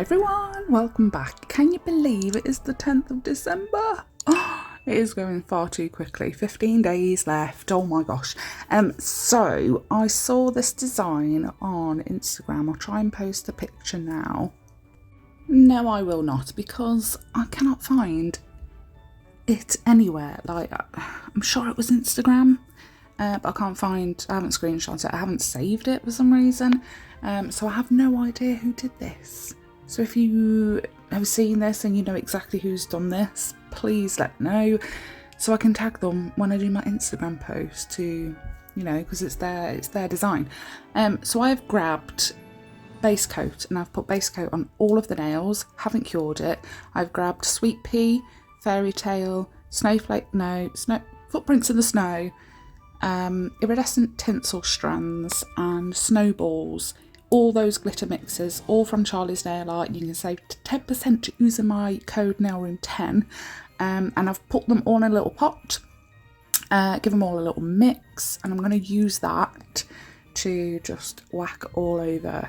everyone, welcome back. Can you believe it is the 10th of December? It is going far too quickly. 15 days left. Oh my gosh. So I saw this design on Instagram. I'll try and post a picture now. No, I will not, because I cannot find it anywhere. Like, I'm sure it was Instagram, but I can't find, I haven't screenshot it, I haven't saved it for some reason. So I have no idea who did this. So if you have seen this and you know exactly who's done this, please let me know so I can tag them when I do my Instagram post to, you know, because it's their design. So I've grabbed base coat and I've put base coat on all of the nails, haven't cured it. I've grabbed Sweet Pea, Fairy Tale, Snowflake, Footprints in the Snow, iridescent tinsel strands and snowballs. All those glitter mixes, all from Charlie's Nail Art. You can save 10% using my code NAILROOM10. And I've put them all in a little pot, give them all a little mix, and I'm going to use that to just whack all over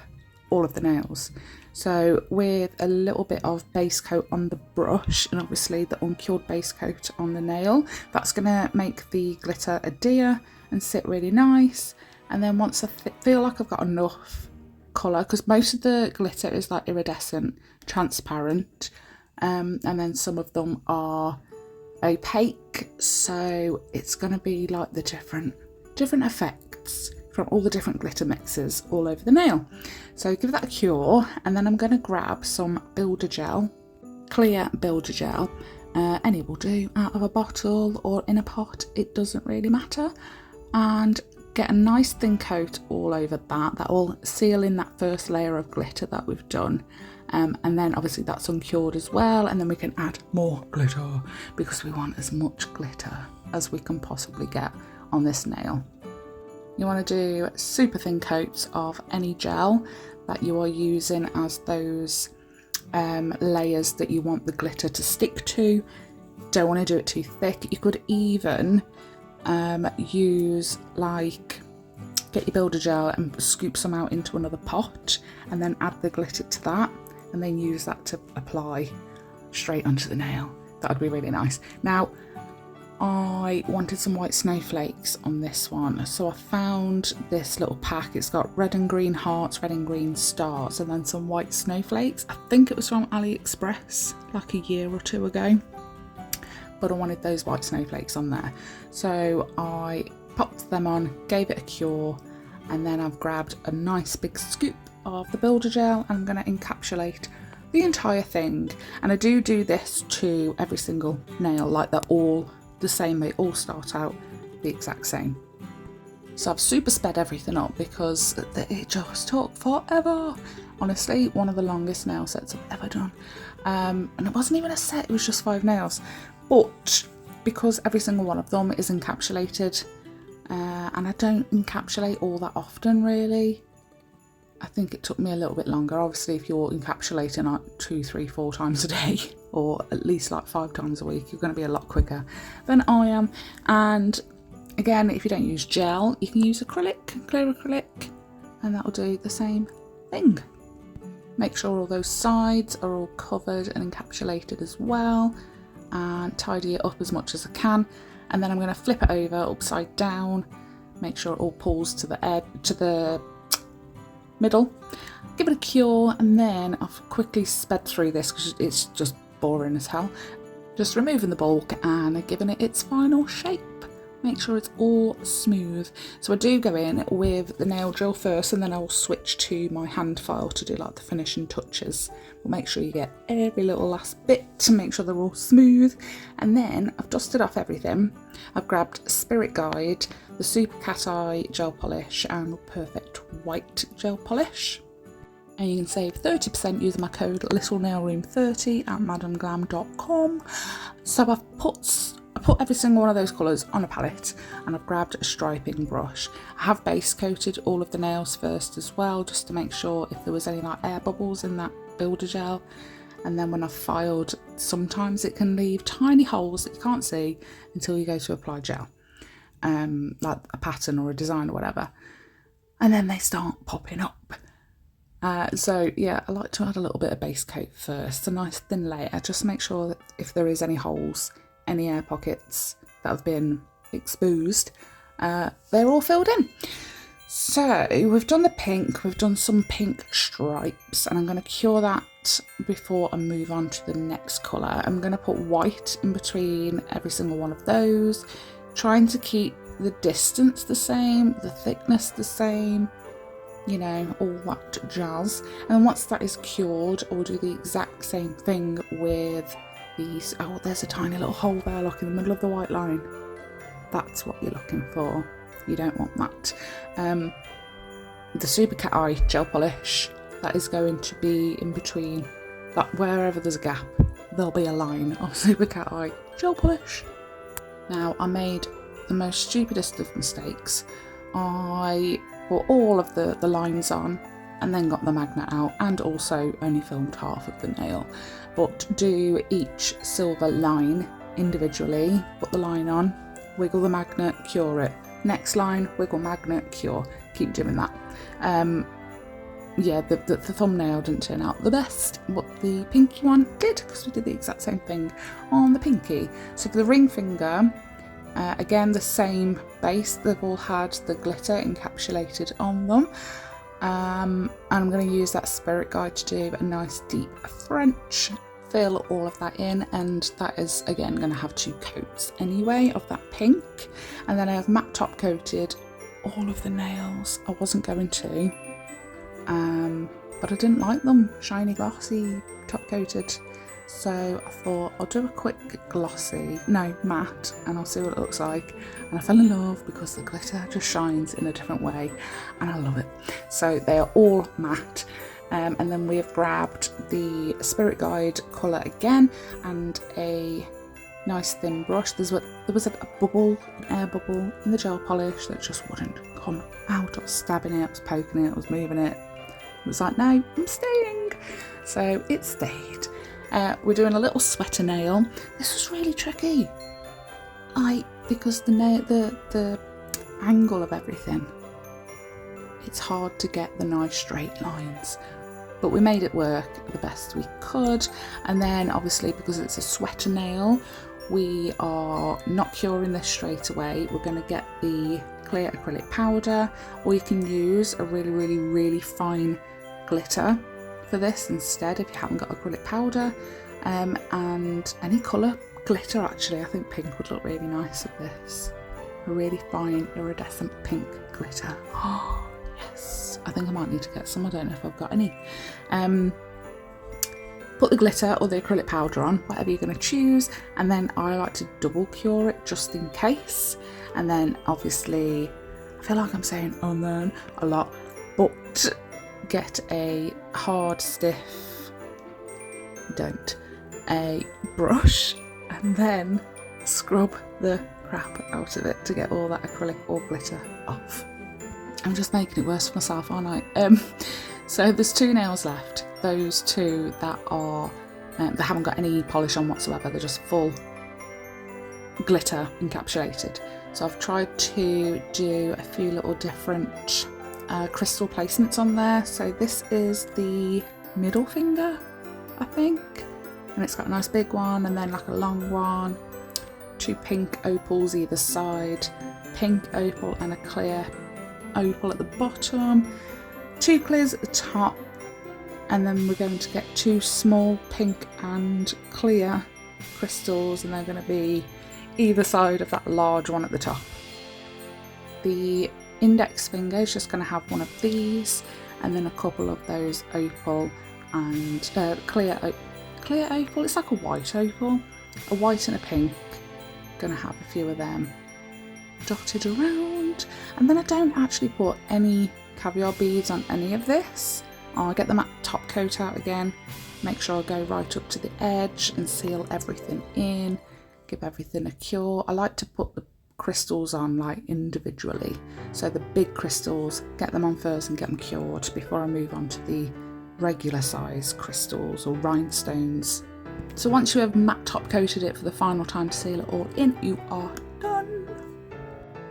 all of the nails. So with a little bit of base coat on the brush and obviously the uncured base coat on the nail, that's going to make the glitter adhere and sit really nice. And then once I feel like I've got enough colour, because most of the glitter is like iridescent, transparent, and then some of them are opaque, so it's going to be like the different effects from all the different glitter mixes all over the nail. So give that a cure, and then I'm going to grab some builder gel, clear builder gel, any will do, out of a bottle or in a pot, it doesn't really matter, and get a nice thin coat all over that will seal in that first layer of glitter that we've done, and then obviously that's uncured as well, and then we can add more glitter because we want as much glitter as we can possibly get on this nail. You want to do super thin coats of any gel that you are using as those layers that you want the glitter to stick to. Don't want to do it too thick. You could even use, like, get your builder gel and scoop some out into another pot and then add the glitter to that and then use that to apply straight onto the nail. That would be really nice. Now I wanted some white snowflakes on this one, so I found this little pack. It's got red and green hearts, red and green stars, and then some white snowflakes. I think it was from AliExpress like a year or two ago, but I wanted those white snowflakes on there, so I popped them on, gave it a cure, and then I've grabbed a nice big scoop of the builder gel and I'm going to encapsulate the entire thing. And I do this to every single nail, like they're all the same, they all start out the exact same. So I've super sped everything up because it just took forever. Honestly, one of the longest nail sets I've ever done, and it wasn't even a set, it was just 5 nails. But because every single one of them is encapsulated, and I don't encapsulate all that often really, I think it took me a little bit longer. Obviously if you're encapsulating like 2, 3, 4 times a day, or at least like 5 times a week, you're going to be a lot quicker than I am. And again, if you don't use gel, you can use acrylic, clear acrylic, and that will do the same thing. Make sure all those sides are all covered and encapsulated as well, and tidy it up as much as I can. And then I'm going to flip it over upside down, make sure it all pulls to the edge, to the middle, give it a cure, and then I've quickly sped through this because it's just boring as hell. Just removing the bulk and giving it its final shape. Make sure it's all smooth. So I do go in with the nail drill first, and then I'll switch to my hand file to do like the finishing touches. But make sure you get every little last bit to make sure they're all smooth. And then I've dusted off everything. I've grabbed Spirit Guide, the Super Cat Eye gel polish, and the Perfect White gel polish. And you can save 30% using my code LittleNailRoom30 at MODELONES.com. So I've put every single one of those colours on a palette, and I've grabbed a striping brush. I have base coated all of the nails first as well, just to make sure if there was any like air bubbles in that builder gel. And then when I've filed, sometimes it can leave tiny holes that you can't see until you go to apply gel, like a pattern or a design or whatever. And then they start popping up. So yeah, I like to add a little bit of base coat first, a nice thin layer, just to make sure that if there is any holes, any air pockets that have been exposed, they're all filled in. So we've done the pink, we've done some pink stripes, and I'm going to cure that before I move on to the next colour. I'm going to put white in between every single one of those, trying to keep the distance the same, the thickness the same, you know, all that jazz. And once that is cured, I'll do the exact same thing with these. Oh, there's a tiny little hole there, look, in the middle of the white line. That's what you're looking for. You don't want that. The Super Cat Eye gel polish, that is going to be in between, like wherever there's a gap, there'll be a line of Super Cat Eye gel polish. Now, I made the most stupidest of mistakes. I put all of the lines on and then got the magnet out, and also only filmed half of the nail. But do each silver line individually, put the line on, wiggle the magnet, cure it. Next line, wiggle magnet, cure. Keep doing that. Yeah, the thumbnail didn't turn out the best, but the pinky one did, because we did the exact same thing on the pinky. So for the ring finger, again, the same base. They've all had the glitter encapsulated on them. And I'm going to use that Spirit Guide to do a nice deep French. Fill all of that in, and that is again going to have 2 coats anyway of that pink. And then I have matte top coated all of the nails. I wasn't going to, but I didn't like them shiny, glossy, top coated. So I thought I'll do a quick matte, and I'll see what it looks like. And I fell in love because the glitter just shines in a different way, and I love it. So they are all matte. And then we have grabbed the Spirit Guide colour again, and a nice thin brush. There was an air bubble in the gel polish that just wouldn't come out. I was stabbing it, I was poking it, I was moving it. It was like, no, I'm staying. So it stayed. We're doing a little sweater nail. This was really tricky, because the angle of everything, it's hard to get the nice straight lines, but we made it work the best we could. And then obviously, because it's a sweater nail, we are not curing this straight away. We're going to get the clear acrylic powder, or you can use a really fine glitter for this instead if you haven't got acrylic powder, and any colour glitter. Actually, I think pink would look really nice with this, a really fine iridescent pink glitter. Oh yes, I think I might need to get some. I don't know if I've got any. Put the glitter or the acrylic powder on, whatever you're going to choose, and then I like to double cure it just in case. And then obviously, I feel like I'm saying "and then" a lot, but get a hard, stiff, a brush, and then scrub the crap out of it to get all that acrylic or glitter off. I'm just making it worse for myself, aren't I? So there's 2 nails left. Those 2 that are that haven't got any polish on whatsoever. They're just full glitter encapsulated. So I've tried to do a few little different crystal placements on there. So this is the middle finger, I think, and it's got a nice big one, and then like a long one, 2 pink opals either side, pink opal and a clear opal at the bottom, 2 clears at the top, and then we're going to get 2 small pink and clear crystals, and they're going to be either side of that large one at the top. The index finger is just going to have one of these, and then a couple of those opal and clear opal. It's like a white opal, a white and a pink. Going to have a few of them dotted around. And then I don't actually put any caviar beads on any of this. I'll get the matte top coat out again, make sure I go right up to the edge and seal everything in, give everything a cure. I like to put the crystals on like individually, so the big crystals, get them on first and get them cured before I move on to the regular size crystals or rhinestones. So once you have matte top coated it for the final time to seal it all in, you are done.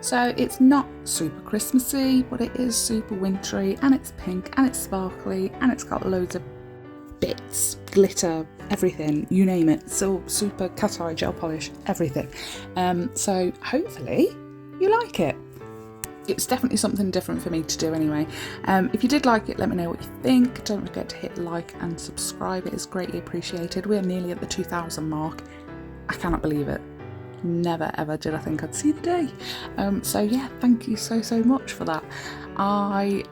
So it's not super Christmassy, but it is super wintry, and it's pink and it's sparkly and it's got loads of bits, glitter, everything, you name it. So super cat eye gel polish, everything. So hopefully you like it. It's definitely something different for me to do anyway. If you did like it, let me know what you think. Don't forget to hit like and subscribe. It is greatly appreciated. We're nearly at the 2,000 mark. I cannot believe it. Never ever did I think I'd see the day. So yeah, thank you so much for that. I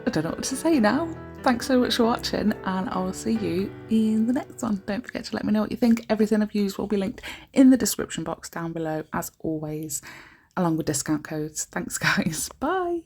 don't know what to say now. Thanks so much for watching, and I will see you in the next one. Don't forget to let me know what you think. Everything I've used will be linked in the description box down below, as always, along with discount codes. Thanks guys, bye.